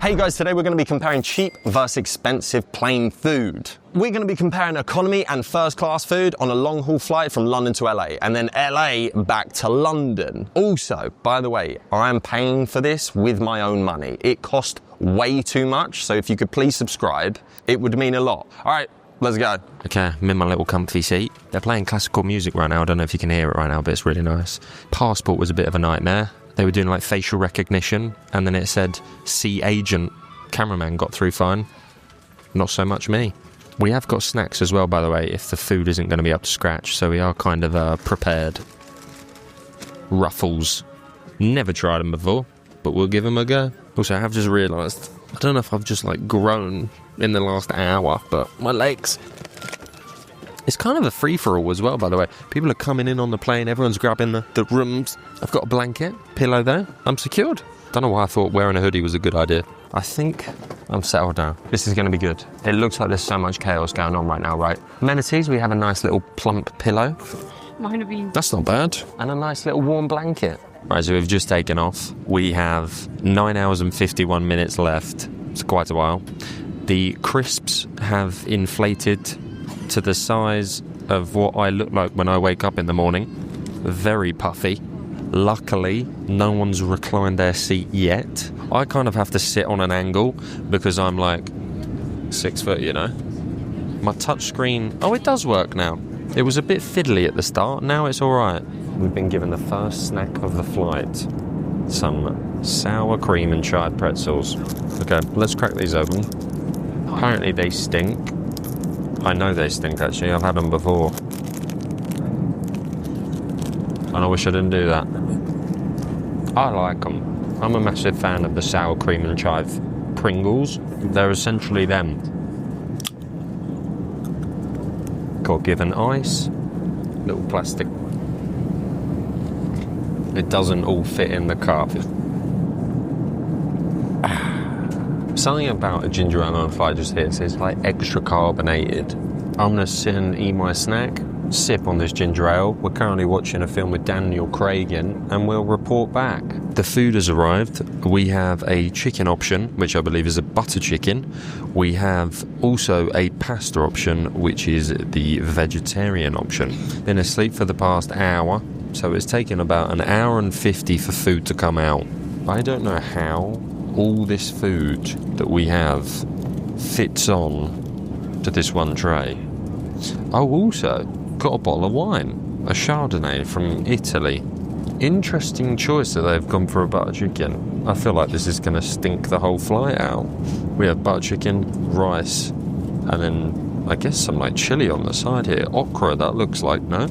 Hey guys, today we're going to be comparing cheap versus expensive plane food. We're going to be comparing economy and first class food on a long haul flight from London to LA and then LA back to London. Also, by the way, I am paying for this with my own money. It cost way too much, so if you could please subscribe, it would mean a lot. All right, let's go. Okay, I'm in my little comfy seat. They're playing classical music right now. I don't know if you can hear it right now, but it's really nice. Passport was a bit of a nightmare. They were doing like facial recognition and then it said, "See agent." Cameraman got through fine. Not so much me. We have got snacks as well, by the way, if the food isn't going to be up to scratch, so we are kind of prepared. Ruffles. Never tried them before, but we'll give them a go. Also, I have just realised, I don't know if I've just like grown in the last hour, but my legs. It's kind of a free-for-all as well, by the way. People are coming in on the plane, everyone's grabbing the rooms. I've got a blanket, pillow there. I'm secured. Don't know why I thought wearing a hoodie was a good idea. I think I'm settled now. This is going to be good. It looks like there's so much chaos going on right now, right? Amenities, we have a nice little plump pillow. Mine have been... That's not bad. And a nice little warm blanket. Right, so we've just taken off. We have 9 hours and 51 minutes left. It's quite a while. The crisps have inflated to the size of what I look like when I wake up in the morning. Very puffy. Luckily, no one's reclined their seat yet. I kind of have to sit on an angle because I'm like 6 foot, you know. My touchscreen, oh, it does work now. It was a bit fiddly at the start, now it's all right. We've been given the first snack of the flight. Some sour cream and charred pretzels. Okay, let's crack these open. Apparently they stink. I know they stink, actually. I've had them before. And I wish I didn't do that. I like them. I'm a massive fan of the sour cream and chive Pringles. They're essentially them. God given ice. Little plastic. It doesn't all fit in the cup. Something about a ginger ale on a flight just hits. It's like extra carbonated. I'm going to sit and eat my snack, sip on this ginger ale. We're currently watching a film with Daniel Craig in, and we'll report back. The food has arrived. We have a chicken option, which I believe is a butter chicken. We have also a pasta option, which is the vegetarian option. Been asleep for the past hour, so it's taken about an hour and 50 for food to come out. I don't know how all this food that we have fits on to this one tray. Oh, also got a bottle of wine, a Chardonnay from Italy. Interesting choice that they've gone for a butter chicken. I feel like this is going to stink the whole flight out. We have butter chicken, rice, and then I guess some like chili on the side here. Okra, that looks like, no?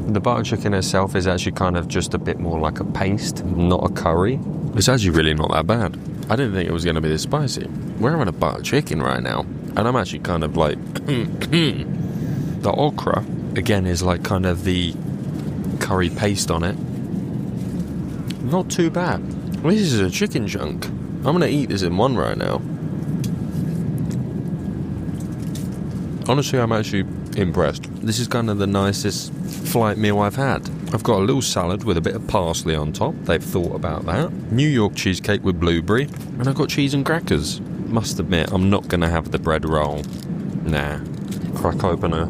The butter chicken itself is actually kind of just a bit more like a paste, not a curry. It's actually really not that bad. I didn't think it was going to be this spicy. We're having a butter chicken right now, and I'm actually kind of like... The okra, again, is like kind of the curry paste on it. Not too bad. This is a chicken chunk. I'm going to eat this in one right now. Honestly, I'm actually impressed. This is kind of the nicest flight meal I've had. I've got a little salad with a bit of parsley on top. They've thought about that. New York cheesecake with blueberry. And I've got cheese and crackers. Must admit, I'm not going to have the bread roll. Nah. Crack open a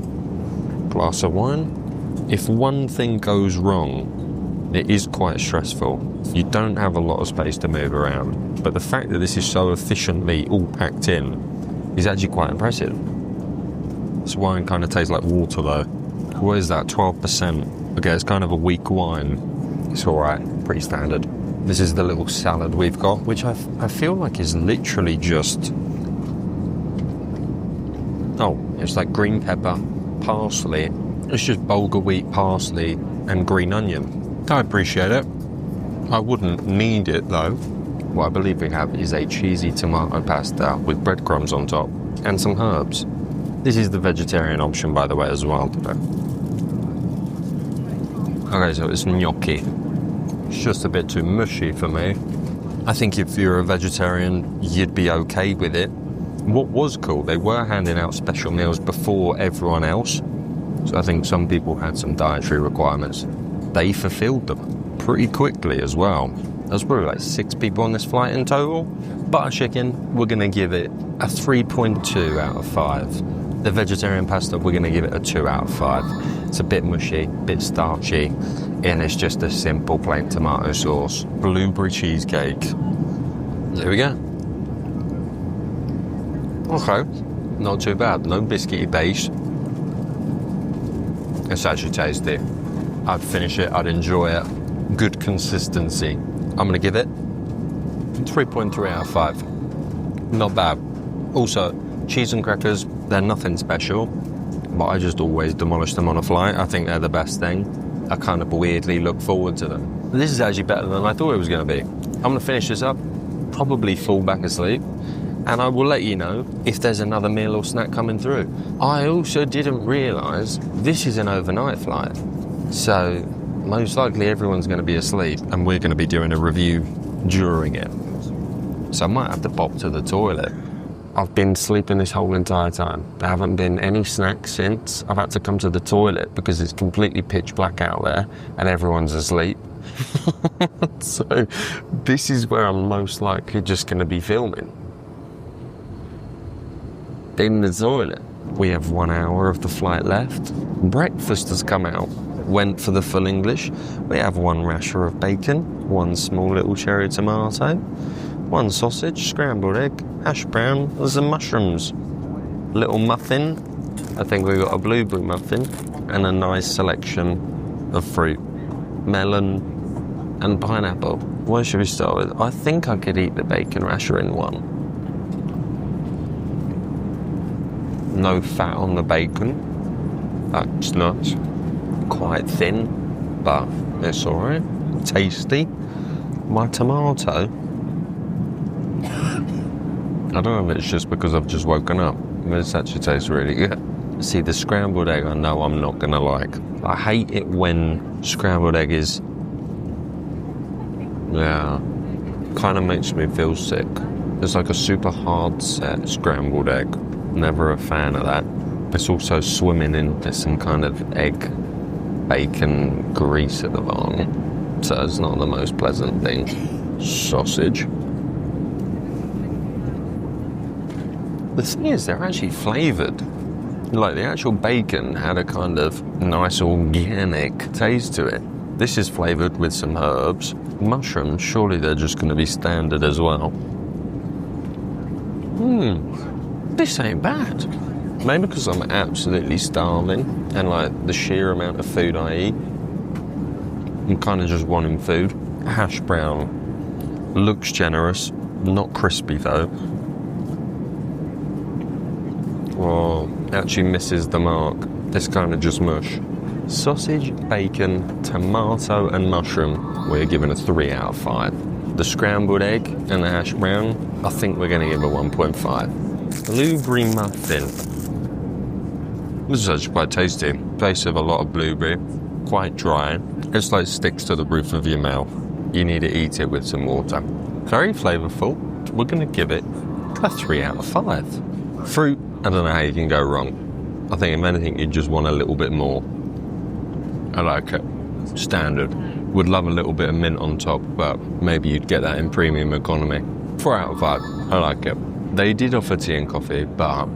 glass of wine. If one thing goes wrong, it is quite stressful. You don't have a lot of space to move around. But the fact that this is so efficiently all packed in is actually quite impressive. This wine kind of tastes like water though. What is that, 12%? Okay, it's kind of a weak wine. It's alright, pretty standard. This is the little salad we've got, which I feel like is literally just... Oh, it's like green pepper, parsley. It's just bulgur wheat, parsley, and green onion. I appreciate it. I wouldn't need it though. What I believe we have is a cheesy tomato pasta with breadcrumbs on top and some herbs. This is the vegetarian option, by the way, as well today. Okay, so it's gnocchi. It's just a bit too mushy for me. I think if you're a vegetarian, you'd be okay with it. What was cool, they were handing out special meals before everyone else. So I think some people had some dietary requirements. They fulfilled them pretty quickly as well. There's probably like 6 people on this flight in total. Butter chicken, we're going to give it a 3.2 out of 5. The vegetarian pasta, we're going to give it a 2 out of 5. It's a bit mushy, a bit starchy, and it's just a simple plain tomato sauce. Blueberry cheesecake. There we go. Okay, not too bad. No biscuity base. It's actually tasty. I'd finish it, I'd enjoy it. Good consistency. I'm going to give it 3.3 out of 5. Not bad. Also, cheese and crackers, they're nothing special, but I just always demolish them on a flight. I think they're the best thing. I kind of weirdly look forward to them. This is actually better than I thought it was going to be. I'm going to finish this up, probably fall back asleep, and I will let you know if there's another meal or snack coming through. I also didn't realise this is an overnight flight, so most likely everyone's going to be asleep and we're going to be doing a review during it. So I might have to pop to the toilet. I've been sleeping this whole entire time. There haven't been any snacks since. I've had to come to the toilet because it's completely pitch black out there and everyone's asleep. So this is where I'm most likely just going to be filming. In the toilet. We have 1 hour of the flight left. Breakfast has come out. Went for the full English. We have 1 rasher of bacon, 1 small little cherry tomato, 1 sausage, scrambled egg, hash brown, and some mushrooms. Little muffin. I think we got a blueberry muffin and a nice selection of fruit. Melon and pineapple. What should we start with? I think I could eat the bacon rasher in one. No fat on the bacon. That's nuts. Quite thin, but it's alright. Tasty. My tomato. I don't know if it's just because I've just woken up, but it actually tastes really good. See, the scrambled egg I know I'm not going to like. I hate it when scrambled egg is... yeah, kind of makes me feel sick. It's like a super hard set scrambled egg. Never a fan of that. It's also swimming in some kind of egg, bacon, grease at the bottom. So it's not the most pleasant thing. Sausage. The thing is, they're actually flavoured. Like, the actual bacon had a kind of nice organic taste to it. This is flavoured with some herbs. Mushrooms, surely they're just going to be standard as well. This ain't bad. Maybe because I'm absolutely starving and like the sheer amount of food I eat, I'm kind of just wanting food. Hash brown looks generous, not crispy though. Oh, actually misses the mark. This kind of just mush. Sausage, bacon, tomato and mushroom, we're giving a 3 out of 5. The scrambled egg and the hash brown, I think we're going to give a 1.5. Blueberry muffin. This is actually quite tasty. Base of a lot of blueberry, quite dry. It's like sticks to the roof of your mouth. You need to eat it with some water. Very flavourful. We're going to give it a 3 out of 5. Fruit, I don't know how you can go wrong. I think if anything, you just want a little bit more. I like it. Standard. Would love a little bit of mint on top, but maybe you'd get that in premium economy. 4 out of 5. I like it. They did offer tea and coffee, but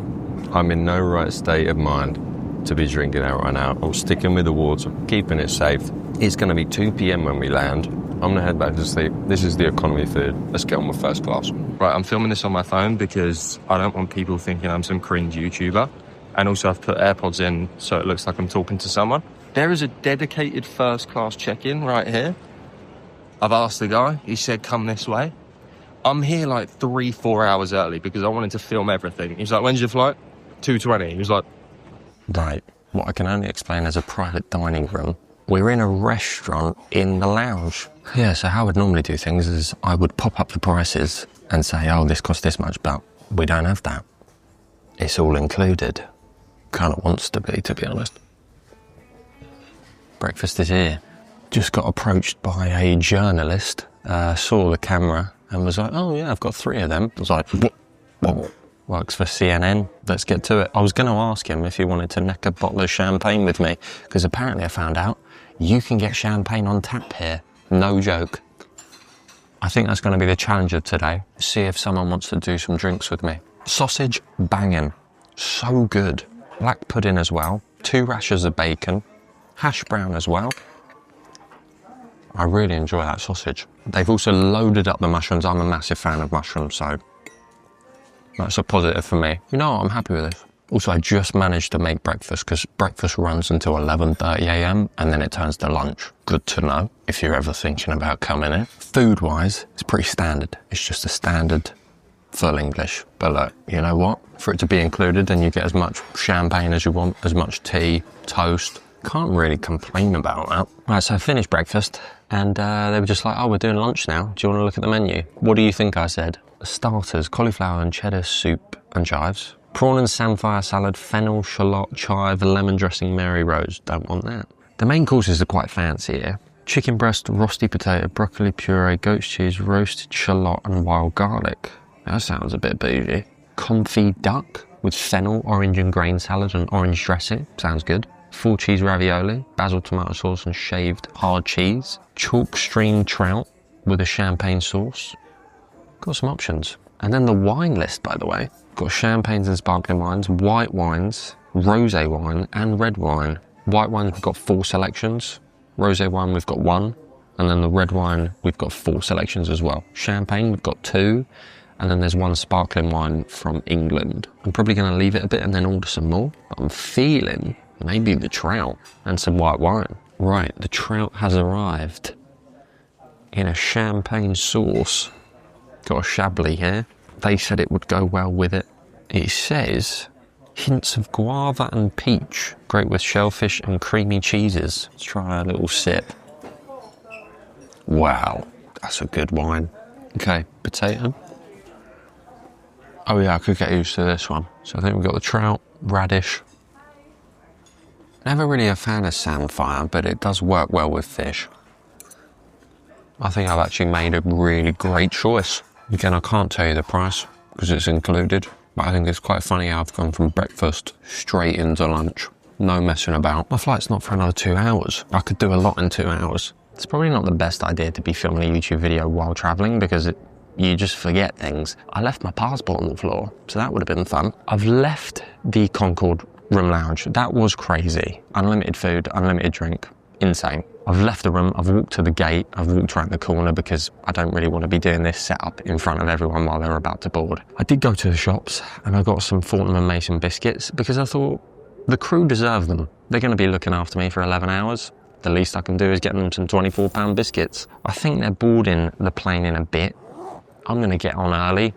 I'm in no right state of mind to be drinking out right now. I'm sticking with the water, keeping it safe. It's going to be 2 p.m. when we land. I'm going to head back to sleep. This is the economy food. Let's get on with first class. Right, I'm filming this on my phone because I don't want people thinking I'm some cringe YouTuber. And also I've put AirPods in so it looks like I'm talking to someone. There is a dedicated first class check-in right here. I've asked the guy. He said, come this way. I'm here like 3-4 hours early because I wanted to film everything. He's like, when's your flight? 2:20. He was like... Right, what I can only explain as a private dining room. We're in a restaurant in the lounge. Yeah, so how I would normally do things is I would pop up the prices and say, oh, this costs this much, but we don't have that. It's all included. Kind of wants to be honest. Breakfast is here. Just got approached by a journalist, saw the camera and was like, oh yeah, I've got 3 of them. I was like, what? Works for CNN, let's get to it. I was going to ask him if he wanted to neck a bottle of champagne with me, because apparently I found out you can get champagne on tap here. No joke. I think that's going to be the challenge of today. See if someone wants to do some drinks with me. Sausage, banging. So good. Black pudding as well. 2 rashers of bacon. Hash brown as well. I really enjoy that sausage. They've also loaded up the mushrooms. I'm a massive fan of mushrooms, so that's a positive for me. You know what? I'm happy with this. Also, I just managed to make breakfast because breakfast runs until 11:30 a.m. and then it turns to lunch. Good to know if you're ever thinking about coming in. Food-wise, it's pretty standard. It's just a standard full English. But look, you know what? For it to be included, then you get as much champagne as you want, as much tea, toast. Can't really complain about that. Right, so I finished breakfast and they were just like, oh, we're doing lunch now. Do you want to look at the menu? What do you think I said? Starters, cauliflower and cheddar soup and chives. Prawn and samphire salad, fennel, shallot, chive, lemon dressing, Mary Rose. Don't want that. The main courses are quite fancy here. Chicken breast, rosti potato, broccoli puree, goat's cheese, roasted shallot and wild garlic. That sounds a bit bougie. Confit duck with fennel, orange and grain salad and orange dressing. Sounds good. 4 cheese ravioli, basil tomato sauce and shaved hard cheese. Chalk stream trout with a champagne sauce. Got some options. And then the wine list, by the way. Got champagnes and sparkling wines, white wines, rosé wine and red wine. White wines, we've got 4 selections. Rosé wine, we've got 1. And then the red wine, we've got 4 selections as well. Champagne, we've got 2. And then there's 1 sparkling wine from England. I'm probably going to leave it a bit and then order some more. But I'm feeling maybe the trout and some white wine. Right, the trout has arrived in a champagne sauce. Got a Chablis here. They said it would go well with it. It says hints of guava and peach. Great with shellfish and creamy cheeses. Let's try a little sip. Wow, that's a good wine. Okay, potato. Oh yeah, I could get used to this one. So I think we've got the trout, radish. Never really a fan of samphire, but it does work well with fish. I think I've actually made a really great choice. Again, I can't tell you the price because it's included, but I think it's quite funny how I've gone from breakfast straight into lunch. No messing about. My flight's not for another 2 hours. I could do a lot in 2 hours. It's probably not the best idea to be filming a YouTube video while travelling because you just forget things. I left my passport on the floor, so that would have been fun. I've left the Concorde room lounge. That was crazy. Unlimited food, unlimited drink. Insane. I've left the room, I've walked to the gate, I've walked around the corner because I don't really want to be doing this setup in front of everyone while they're about to board. I did go to the shops and I got some Fortnum & Mason biscuits because I thought the crew deserve them. They're going to be looking after me for 11 hours. The least I can do is get them some £24 biscuits. I think they're boarding the plane in a bit. I'm going to get on early,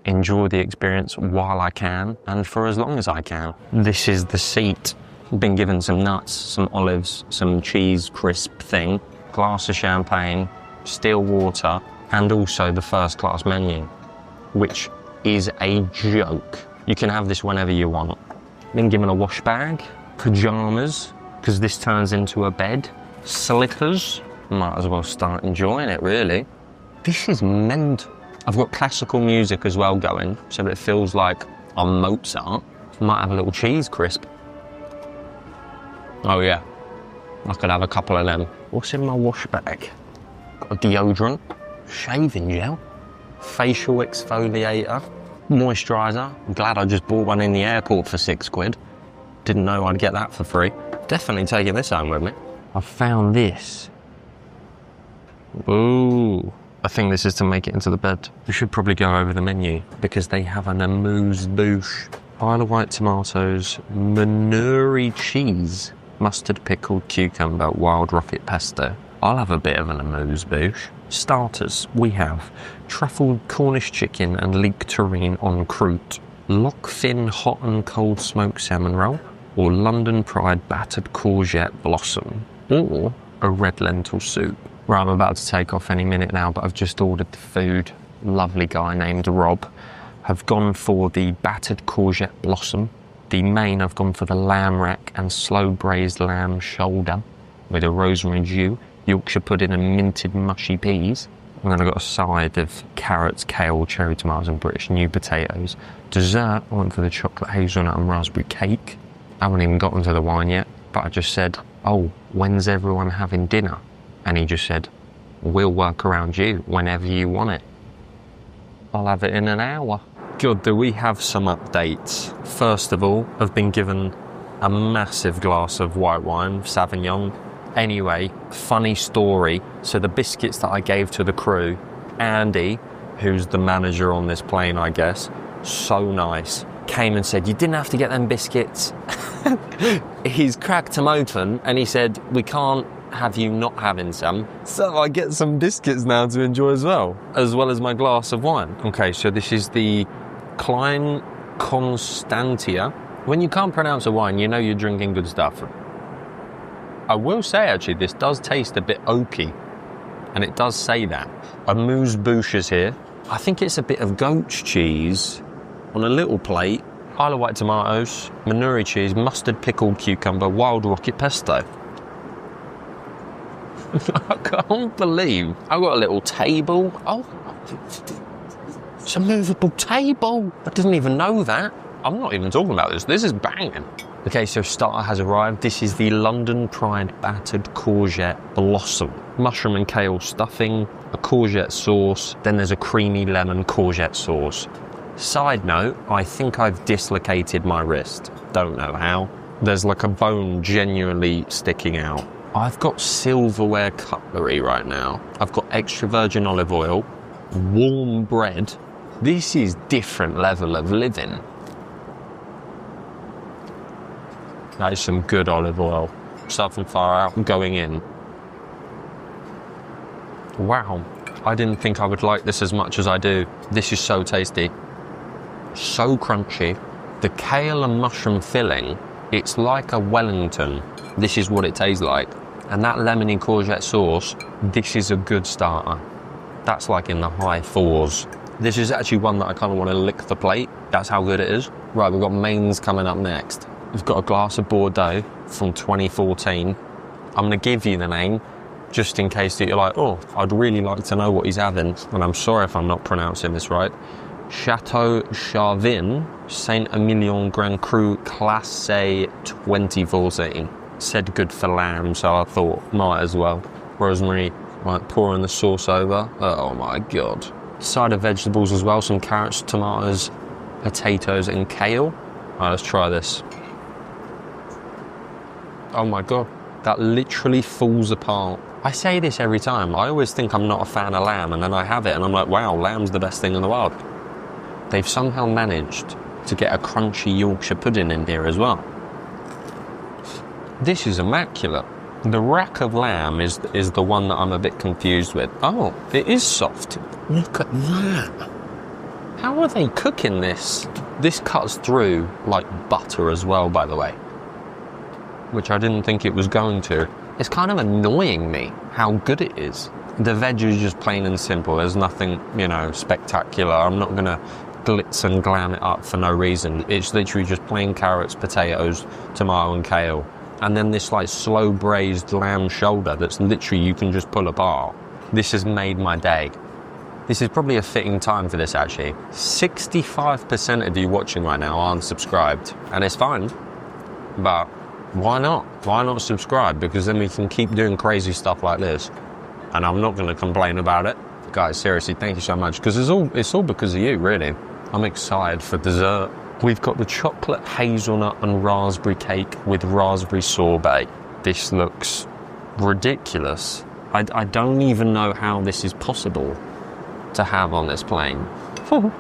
enjoy the experience while I can and for as long as I can. This is the seat. Been given some nuts, some olives, some cheese crisp thing, glass of champagne, still water, and also the first class menu, which is a joke. You can have this whenever you want. Been given a wash bag, pyjamas, because this turns into a bed, slippers. Might as well start enjoying it, really. This is mental. I've got classical music as well going, so that it feels like I'm Mozart. Might have a little cheese crisp. Oh yeah, I could have a couple of them. What's in my wash bag? Got a deodorant, shaving gel, facial exfoliator, moisturiser. I'm glad I just bought one in the airport for £6. Didn't know I'd get that for free. Definitely taking this home with me. I found this. Ooh, I think this is to make it into the bed. We should probably go over the menu because they have an amuse-bouche. Pile of white tomatoes, manuri cheese, mustard, pickled cucumber, wild rocket pesto. I'll have a bit of an amuse-bouche. Starters, we have truffled Cornish chicken and leek terrine en croûte, lockfin hot and cold smoked salmon roll, or London Pride battered courgette blossom, or a red lentil soup. Right, I'm about to take off any minute now, but I've just ordered the food. Lovely guy named Rob. Have gone for the battered courgette blossom. The main, I've gone for the lamb rack and slow braised lamb shoulder with a rosemary dew, Yorkshire pudding and minted mushy peas. And then I've got a side of carrots, kale, cherry tomatoes and British new potatoes. Dessert, I went for the chocolate hazelnut and raspberry cake. I haven't even gotten to the wine yet, but I just said, oh, when's everyone having dinner? And he just said, We'll work around you whenever you want it. I'll have it in an hour. God, do we have some updates? First of all, I've been given a massive glass of white wine, Sauvignon. Anyway, funny story. So the biscuits that I gave to the crew, Andy, who's the manager on this plane, I guess, so nice, came and said, you didn't have to get them biscuits. He's cracked them open and he said, we can't have you not having some. So I get some biscuits now to enjoy as well as my glass of wine. Okay, so this is the Klein Constantia. When you can't pronounce a wine, you know you're drinking good stuff. I will say, actually, this does taste a bit oaky, and it does say that. Amuse-bouche is here. I think it's a bit of goat's cheese on a little plate. Isle of white tomatoes, Manuri cheese, mustard, pickled cucumber, wild rocket pesto. I can't believe I've got a little table. Oh, it's a movable table. I didn't even know that. I'm not even talking about this. This is banging. Okay, so starter has arrived. This is the London Pride battered courgette blossom. Mushroom and kale stuffing, a courgette sauce, then there's a creamy lemon courgette sauce. Side note, I think I've dislocated my wrist. Don't know how. There's like a bone genuinely sticking out. I've got silverware cutlery right now. I've got extra virgin olive oil, warm bread. This is different level of living. That is some good olive oil. Southern far out, going in. Wow, I didn't think I would like this as much as I do. This is so tasty. So crunchy. The kale and mushroom filling, it's like a Wellington. This is what it tastes like. And that lemony courgette sauce, this is a good starter. That's like in the high fours. This is actually one that I kind of want to lick the plate. That's how good it is. Right, we've got mains coming up next. We've got a glass of Bordeaux from 2014. I'm going to give you the name, just in case that you're like, oh, I'd really like to know what he's having. And I'm sorry if I'm not pronouncing this right. Chateau Charvin, Saint-Emilion Grand Cru Classé 2014. Said good for lamb, so I thought, might as well. Rosemary, right, pouring the sauce over. Oh my God. Side of vegetables as well, some carrots, tomatoes, potatoes and kale. All right, let's try this. Oh my God, that literally falls apart. I say this every time. I always think I'm not a fan of lamb, and then I have it and I'm like, wow, lamb's the best thing in the world. They've somehow managed to get a crunchy Yorkshire pudding in here as well. This is immaculate. The rack of lamb is the one that I'm a bit confused with. Oh, it is soft. Look at that. How are they cooking this? This cuts through like butter as well, by the way, which I didn't think it was going to. It's kind of annoying me how good it is. The veg is just plain and simple. There's nothing, you know, spectacular. I'm not going to glitz and glam it up for no reason. It's literally just plain carrots, potatoes, tomato and kale. And then this like slow braised lamb shoulder that's literally you can just pull apart. This has made my day. This is probably a fitting time for this actually. 65% of you watching right now aren't subscribed, and it's fine, but why not? Why not subscribe? Because then we can keep doing crazy stuff like this, and I'm not going to complain about it. Guys, seriously, thank you so much, because it's all because of you, really. I'm excited for dessert. We've got the chocolate hazelnut and raspberry cake with raspberry sorbet. This looks ridiculous. I don't even know how this is possible to have on this plane. Oh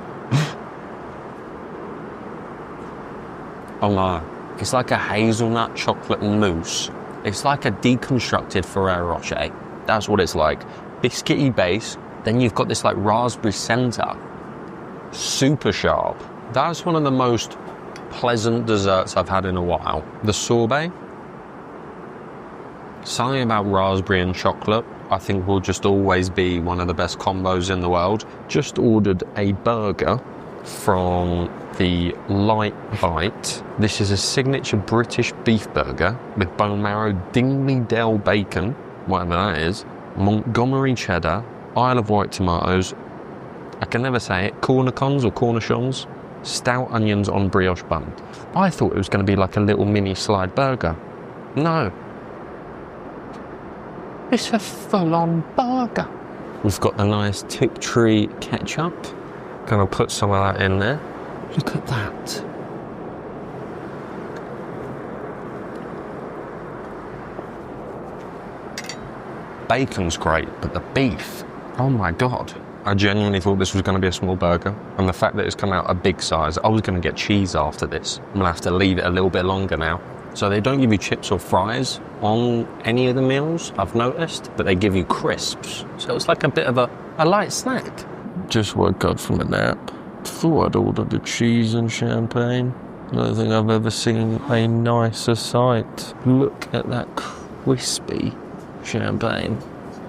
my. It's like a hazelnut chocolate mousse. It's like a deconstructed Ferrero Rocher. That's what it's like. Biscuity base, then you've got this like raspberry center. Super sharp. That's one of the most pleasant desserts I've had in a while. The sorbet, something about raspberry and chocolate, I think will just always be one of the best combos in the world. Just ordered a burger from the Light Bite. This is a signature British beef burger with bone marrow, Dingley-Dell bacon, whatever that is, Montgomery cheddar, Isle of Wight tomatoes, I can never say it, cornichons or cornichons, stout onions on brioche bun. I thought it was going to be like a little mini slide burger. No. It's a full-on burger. We've got the nice Tiptree ketchup. Gonna put some of that in there. Look at that. Bacon's great, but the beef, oh my God. I genuinely thought this was going to be a small burger, and the fact that it's come out a big size, I was going to get cheese after this. I'm going to have to leave it a little bit longer now. So they don't give you chips or fries on any of the meals, I've noticed, but they give you crisps. So it's like a bit of a light snack. Just woke up from a nap. Thought I'd ordered the cheese and champagne. I don't think I've ever seen a nicer sight. Look at that crispy champagne.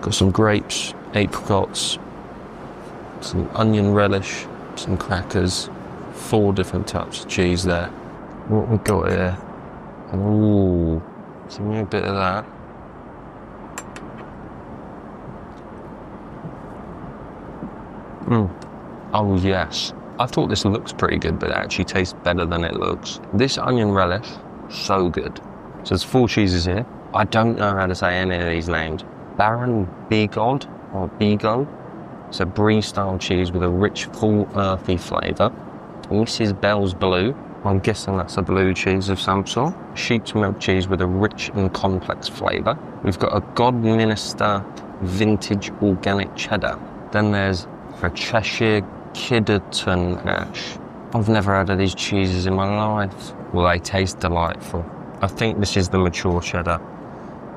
Got some grapes, apricots, some onion relish, some crackers, 4 different types of cheese there. What we got here? Ooh, give me a bit of that. Oh yes. I thought this looks pretty good, but it actually tastes better than it looks. This onion relish, so good. So there's 4 cheeses here. I don't know how to say any of these names. Baron Bigod, or Bigo. It's a brie-style cheese with a rich, full, earthy flavour. Mrs. Bell's Blue. I'm guessing that's a blue cheese of some sort. Sheep's milk cheese with a rich and complex flavour. We've got a Godminister vintage organic cheddar. Then there's a Cheshire Kidderton ash. I've never heard of these cheeses in my life. Well, they taste delightful. I think this is the mature cheddar.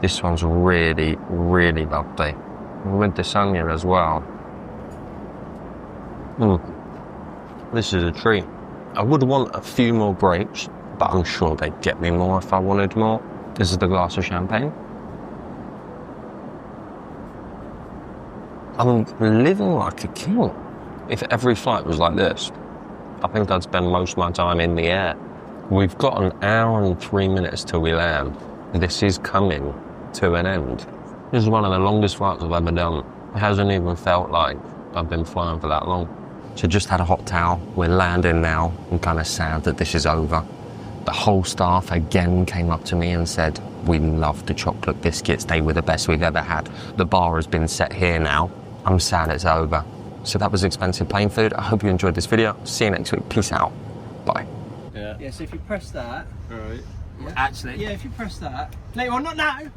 This one's really, really lovely. And with this onion as well. This is a treat. I would want a few more grapes, but I'm sure they'd get me more if I wanted more. This is the glass of champagne. I'm living like a king. If every flight was like this, I think I'd spend most of my time in the air. We've got an hour and 3 minutes till we land. This is coming to an end. This is one of the longest flights I've ever done. It hasn't even felt like I've been flying for that long. So just had a hot towel. We're landing now. I'm kind of sad that this is over. The whole staff again came up to me and said, we love the chocolate biscuits. They were the best we've ever had. The bar has been set here now. I'm sad it's over. So that was expensive plane food. I hope you enjoyed this video. See you next week. Peace out. Bye. Yeah, so if you press that. Alright. Yeah. Actually. Yeah, if you press that. Later on, not now!